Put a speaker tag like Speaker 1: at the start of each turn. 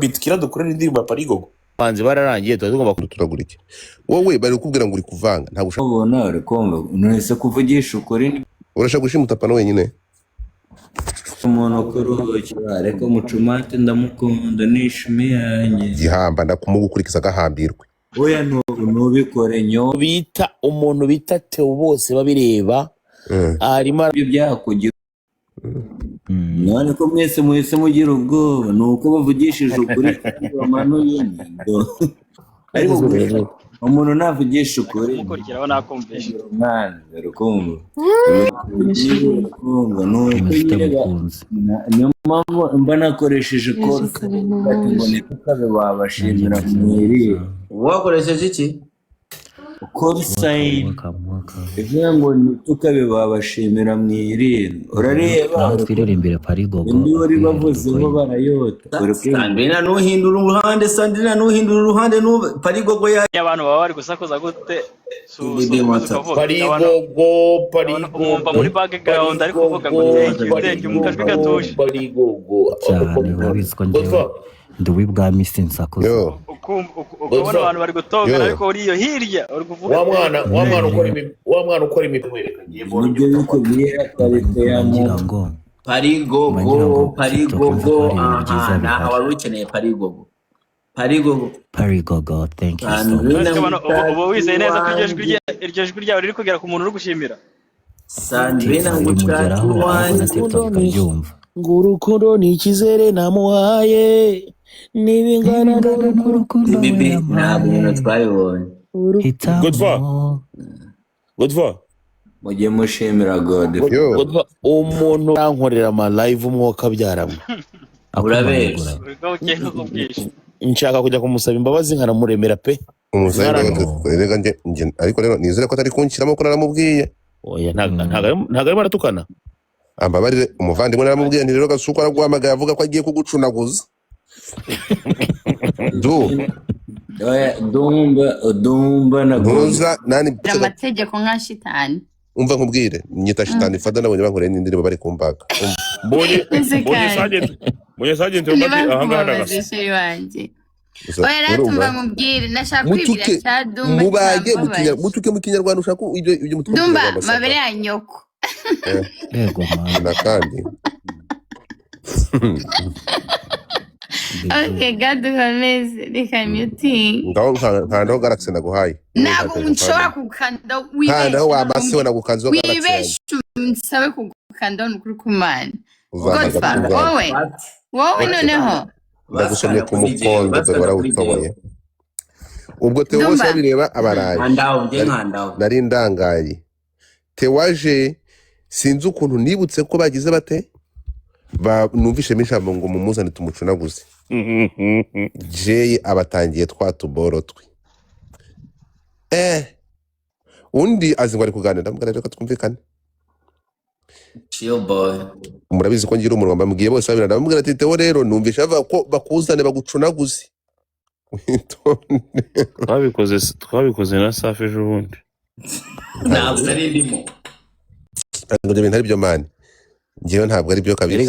Speaker 1: bitkira dukora n'indirimbo ya Parigogo
Speaker 2: banze bararangiye tugomba
Speaker 3: turagura iki wowe bari kukubwira ngo uri kuvanga ntabwo ushaka
Speaker 4: ubona uri kumva nonese kuvugisha ukuri
Speaker 3: urashaka gushimuta pano wenyine
Speaker 4: umuntu kuruhukira ariko mucumate ndamukunda nishimi yanjye
Speaker 3: gihamba ndakumugukurikiza gahambirwe
Speaker 4: oya ntubikore nyo
Speaker 2: bita umuntu bita Theo bose babireba arimo
Speaker 4: ibyo byakugira none ko mwese muhise mugira ubwoba nuko bavugishije ukuri bamanuye ariko umuntu navugisha ukuri
Speaker 5: mukurikiraho nakumvisha
Speaker 4: umwana rukumva niyo mpamvu mba nakoresheje korse ngo ntitukabe wabashimira mwiriye
Speaker 6: wakoresheje iki
Speaker 4: korse ivuga ngo ntitukabe babashimira mwiriye urareba
Speaker 7: twiririmbire Parigogo
Speaker 4: indi wari bavuzeho barayota
Speaker 6: Sandrina nuhindura uruhande Sandrina nuhindura uruhande Parigogo ya
Speaker 5: abantu baba bari gusakuza gute
Speaker 2: Parigogo
Speaker 5: umwumva muri background ari kuvuga ngo thank you mu kajwi gatuje
Speaker 2: Parigogo
Speaker 7: cyane urabizwa njyewe nduwi bwa misi nsakuza
Speaker 5: ukabona abantu bari gutongana ariko uriyo hirya uri kuvuga
Speaker 2: wa mwana ukora imipwereka
Speaker 4: nibyo bikubwira karite ya
Speaker 7: ngo
Speaker 6: Parigogo aha wari ukeneye Parigogo
Speaker 7: thank you so much
Speaker 5: ubu wizeye neza ko iryo jwi ryawe riri kugera ku muntu uri gushimira
Speaker 6: Sandrina ngushaka
Speaker 7: uwanjye
Speaker 2: ngo urukundo ni ikizere namuhaye n'ibingana n'urukundo
Speaker 6: bibi ntabwo ibintu twabibonye
Speaker 2: Godfa
Speaker 4: mujye mushimira
Speaker 2: Godfa umuntu yankorera ama live umwuka byaramwe
Speaker 6: urabeshya
Speaker 2: nshaka kujya kumusaba imbabazi nkaramuremera pe
Speaker 3: ariko rero nizere ko atari kunshyiramo ko naramubwiye
Speaker 2: oya ntago arimo aratukana
Speaker 3: ambabarire umuvandimwe naramubwiye nti rero gasuko araguhamagaye avuga ko agiye kugucunaguza
Speaker 4: dumba
Speaker 3: ntuza nani
Speaker 8: amategeko nka shitani
Speaker 3: umva nkubwire nyita shitani fada nabonye bankoreye n'indirimbo bari kumbaga
Speaker 2: mbonye sergeant ahangana
Speaker 8: nagase oya ratumba nkubwire nashaka kwibira cya dumba
Speaker 3: mubage mutuke mu kinyarwanda ushaka ibyo mutuke
Speaker 8: dumba mabere ya nyoko
Speaker 7: yego
Speaker 3: na kandi
Speaker 8: okay gadukomeze reka muting
Speaker 3: ngaho nkandaho galaxy naguhaye
Speaker 8: ntabwo nshobora gukanda wibeshye
Speaker 3: nkandaho wamasiwe nagukanzeho galaxy
Speaker 8: wibeshye nsabe kugukanda n'ukuri kumana wowe noneho
Speaker 3: ndagusomye ku mukondo dore warawutoboye ubwo Theo bose babireba abaraye nari ndangaye Tewaje sinzi ukuntu nibutse ko bagize bate numvishe mishambo ngo mumuzane tumucunaguze Jay abatangiye twatuboro twe undi azi ngo ari kuganira ndamubwira reka twumvikane
Speaker 6: chill boy
Speaker 3: murabizi ko ngira umuntu mbambwiye bose babirana ndamubwira ati Theo rero numvishe ava ko bakuzane bagucunaguze
Speaker 2: twabikoze na Safi ejo bundi
Speaker 6: ntabwo ari ndimo
Speaker 3: ngo ibintu ari byo mani ngewe ntabwo ari byo kabiri